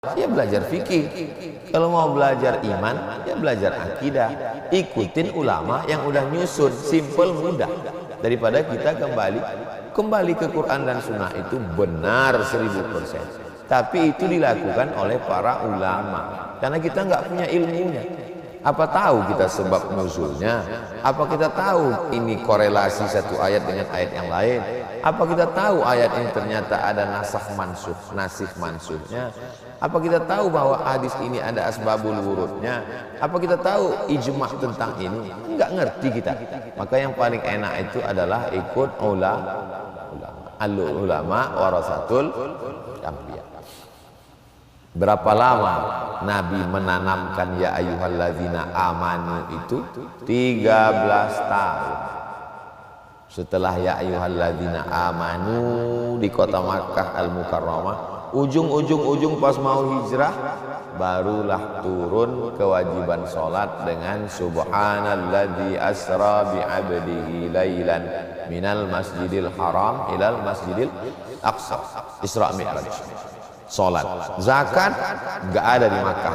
ya belajar fikih. Kalau mau belajar iman, ya belajar akidah. Ikutin ulama yang udah nyusun, simple, mudah. Daripada kita kembali ke Quran dan Sunnah itu benar 1000%. Tapi itu dilakukan oleh para ulama. Karena kita nggak punya ilmunya. Apa tahu kita sebab nuzulnya? Apa kita tahu ini korelasi satu ayat dengan ayat yang lain? Apa kita tahu ayat ini ternyata ada nasakh mansukh, nasikh mansukhnya? Apa kita tahu bahwa hadis ini ada asbabul wurudnya? Apa kita tahu ijma' tentang ini? Enggak ngerti kita. Maka yang paling enak itu adalah ikut ulama warasatul anbiya. Berapa lama Nabi menanamkan ya ayyuhalladzina amanu itu? 13 tahun. Setelah ya ayyuhalladzina amanu di kota Makkah Al-Mukarramah, ujung pas mau hijrah barulah turun kewajiban sholat dengan subhanalladzi asra bi'abdihi lailan minal masjidil haram ilal masjidil aqsa, Isra Mi'raj. Sholat, zakat nggak ada di Makkah.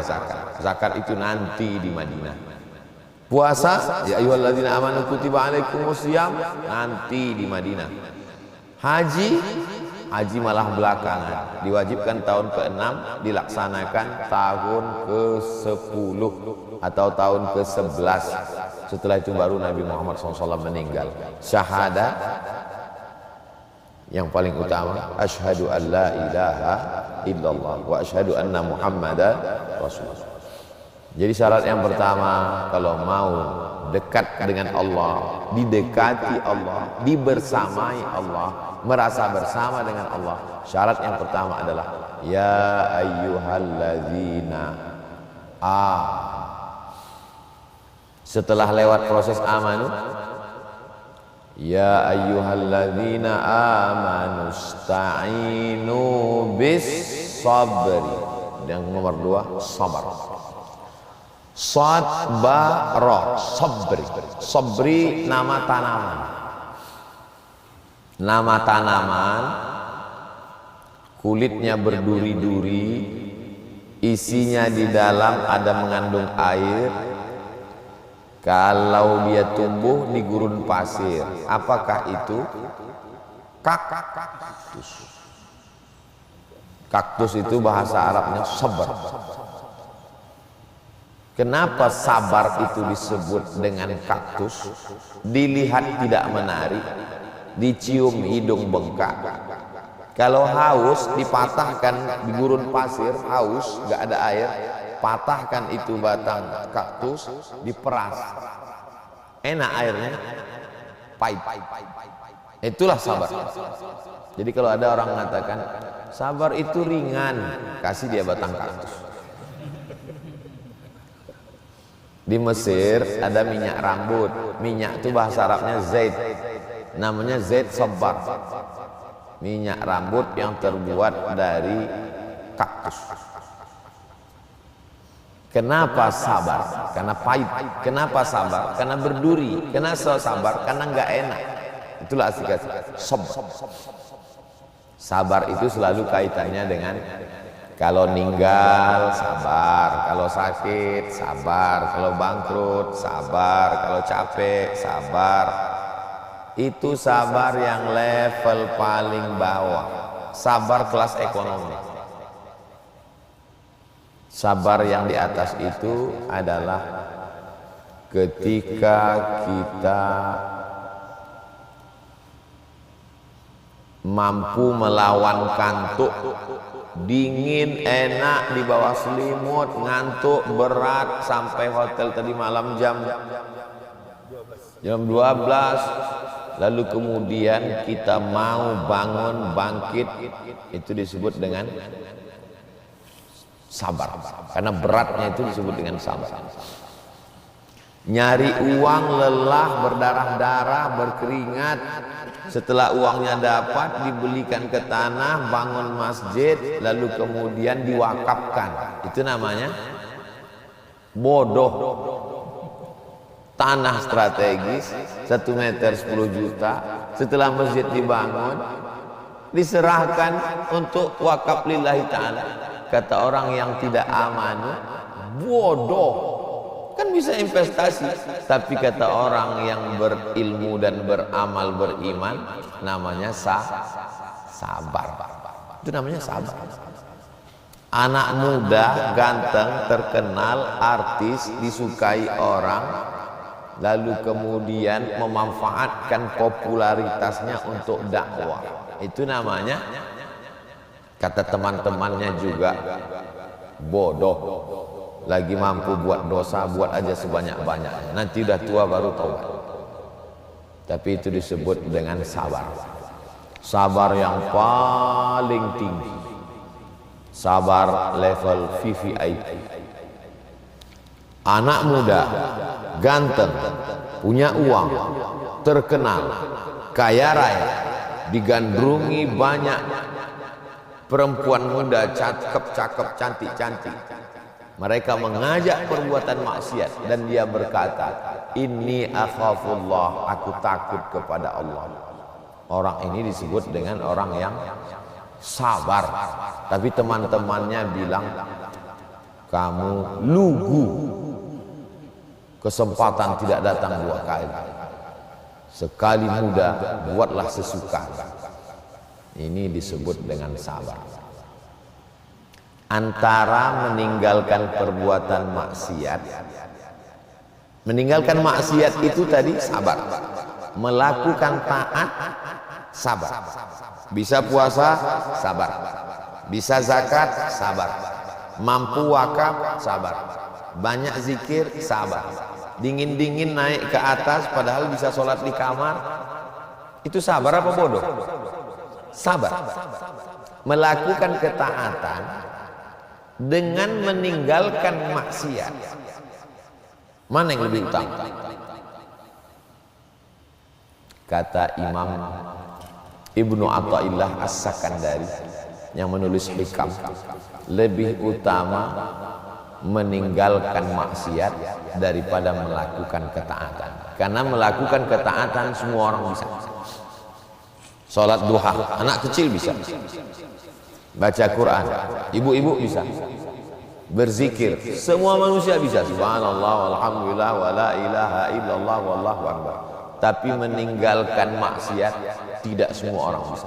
Zakat itu nanti di Madinah. Puasa ya ayyuhalladzina amanu kutiba alaikumusiyam nanti di Madinah. Haji malah belakangan, diwajibkan tahun ke-6, dilaksanakan tahun ke-10 atau tahun ke-11. Setelah itu baru Nabi Muhammad SAW meninggal. Syahadat yang paling utama, asyhadu an la ilaha illallah wa asyhadu anna muhammadan rasulullah. Jadi syarat yang pertama kalau mau dekat dengan Allah, didekati Allah, dibersamai Allah, merasa bersama dengan Allah, syarat yang pertama adalah ya ayyuhalladzina setelah lewat proses amanu, ya ayyuhalladzina amanu sta'inu bis sabri. Yang nomor 2 sabar. Sadbara, sabri nama tanaman. Nama tanaman, kulitnya berduri-duri, isinya di dalam ada mengandung air. Kalau dia tumbuh di gurun pasir, apakah itu? Kaktus. Kaktus itu bahasa Arabnya sabar. Kenapa sabar itu disebut dengan kaktus? Dilihat tidak menarik, dicium hidung bengkak. Kalau haus dipatahkan di gurun pasir, haus nggak ada air, patahkan itu batang kaktus, diperas, enak airnya, pahit. Itulah sabar. Jadi kalau ada orang mengatakan sabar itu ringan, kasih dia batang kaktus. Di Mesir ada minyak rambut. Minyak itu bahasa Arabnya zait. Namanya zait sabar. Minyak rambut yang terbuat dari kaktus. Kenapa sabar? Karena pahit. Kenapa sabar? Karena berduri. Kenapa sabar? Karena nggak enak. Itulah asik-asik. Sabar itu selalu kaitannya dengan kalau ninggal sabar, kalau sakit sabar, kalau bangkrut sabar, kalau capek sabar. Itu sabar yang level paling bawah, sabar kelas ekonomi. Sabar yang di atas itu adalah ketika kita mampu melawan kantuk, dingin enak di bawah selimut, ngantuk berat sampai hotel tadi malam jam 12, lalu kemudian kita mau bangun bangkit, itu disebut dengan sabar. Karena beratnya itu disebut dengan sabar. Nyari uang lelah, berdarah-darah, berkeringat, setelah uangnya dapat dibelikan ke tanah, bangun masjid, lalu kemudian diwakafkan. Itu namanya bodoh. Tanah strategis 1 meter 10 juta, setelah masjid dibangun diserahkan untuk wakaf lillahi ta'ala. kata orang yang tidak amanu, bodoh. Kan bisa investasi, tapi kata orang yang berilmu dan beramal beriman, namanya sabar. Itu namanya sabar. Anak muda, ganteng, terkenal, artis, disukai orang, lalu kemudian memanfaatkan popularitasnya untuk dakwah. Itu namanya, kata teman-temannya juga, bodoh. Lagi mampu buat dosa, buat aja sebanyak-banyaknya. Nanti udah tua baru taubat. Tapi itu disebut dengan sabar. Sabar yang paling tinggi. Sabar level VVIP. Anak muda, ganteng, punya uang, terkenal, kaya raya, digandrungi banyak perempuan muda, cakep, cantik. Mereka mengajak perbuatan maksiat dan dia berkata, inni akhafullah, aku takut kepada Allah. Orang ini disebut dengan orang yang sabar. Tapi teman-temannya bilang, kamu lugu, kesempatan tidak datang dua kali. Sekali muda, buatlah sesuka. Ini disebut dengan sabar. Antara meninggalkan perbuatan maksiat, meninggalkan maksiat itu tadi sabar, melakukan taat sabar, bisa puasa sabar, bisa zakat sabar, mampu wakaf sabar, banyak zikir sabar, dingin-dingin naik ke atas padahal bisa sholat di kamar, itu sabar apa bodoh? Sabar. Melakukan ketaatan dengan meninggalkan maksiat, mana yang lebih utama? Kata Imam Ibnu Athaillah As-Sakandari yang menulis Hikam, lebih utama meninggalkan maksiat daripada melakukan ketaatan. Karena melakukan ketaatan semua orang bisa. Salat duha, anak kecil bisa. Baca Quran, ibu-ibu bisa. Berzikir, semua manusia bisa. Subhanallah, walhamdulillah, wala ilaha illallah, wallahu akbar. Tapi meninggalkan maksiat tidak semua orang bisa.